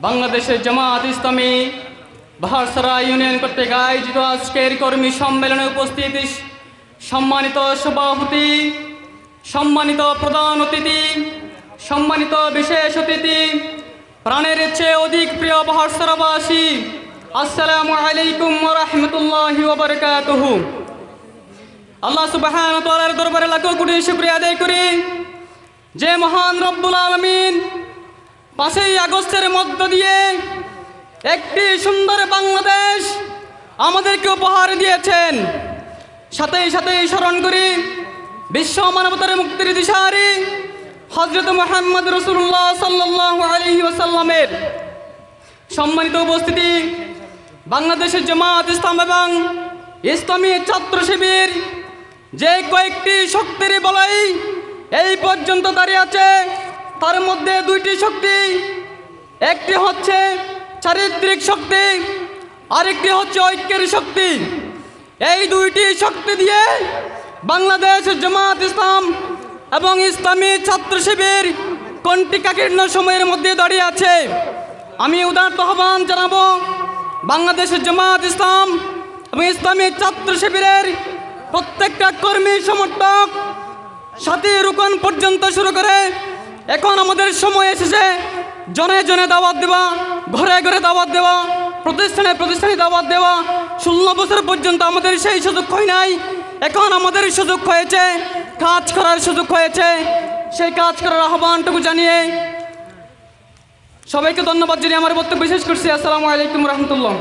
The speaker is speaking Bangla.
বাংলাদেশের জামাত ইসলামী বাহারসরা ইউনিয়ন কর্তৃক আয়োজিত আজকের কর্মী সম্মেলনে উপস্থিত সম্মানিত সভাপতি, সম্মানিত প্রধান অতিথি, সম্মানিত বিশেষ অতিথি, প্রাণের চেয়ে অধিক প্রিয় বাহারসরাবাসী, আসসালামু আলাইকুম ওয়া রাহমাতুল্লাহি ওয়া বারাকাতুহু। আল্লাহ সুবহানাহু ওয়া তাআলার দরবারে লাখো কোটি শুকরিয়া আদায় করি যে মহান রব্বুল আলামিন 5ই আগস্টের মধ্য দিয়ে একটি সুন্দর বাংলাদেশ আমাদেরকে উপহার দিয়েছেন। সাথে সাথে স্মরণ করি বিশ্ব মানবতার মুক্তির দিশারি হযরত মুহাম্মদ রাসূলুল্লাহ সাল্লাল্লাহু আলাইহি ওয়াসাল্লামের সম্মানিত উপস্থিতি। বাংলাদেশের জামাত ইসলাম এবং ইসলামী ছাত্র শিবির যে কয়েকটি শক্তির বলাই এই পর্যন্ত দাঁড়িয়ে আছে, তার মধ্যে দুইটি শক্তি, একটি হচ্ছে চারিত্রিক শক্তি, আরেকটি হচ্ছে ঐক্যের শক্তি। এই দুইটি শক্তি দিয়ে বাংলাদেশ জামাত ইসলাম এবং ইসলামী ছাত্র শিবির কণ্টিকাকীর্ণ সময়ের মধ্যে দাঁড়িয়ে আছে। আমি উদাত্ত আহ্বান জানাবো বাংলাদেশের জামাত ইসলাম এবং ইসলামী ছাত্র শিবিরের প্রত্যেকটা কর্মী সমর্থক সাথী রুকন পর্যন্ত শুরু করে এখন আমাদের সময় এসেছে জনে জনে দাওয়াত দেওয়া, ঘরে ঘরে দাওয়াত দেওয়া, প্রতিষ্ঠানে প্রতিষ্ঠানে দাওয়াত দেওয়া। 16 বছর পর্যন্ত আমাদের সেই সুযোগ হয় নাই, এখন আমাদের সুযোগ হয়েছে, কাজ করার সুযোগ হয়েছে। সেই কাজ করার আহ্বানটুকু জানিয়ে সবাইকে ধন্যবাদ জানিয়ে আমার বক্তব্য শেষ করছি। আসসালামু আলাইকুম রহমতুল্লাহ।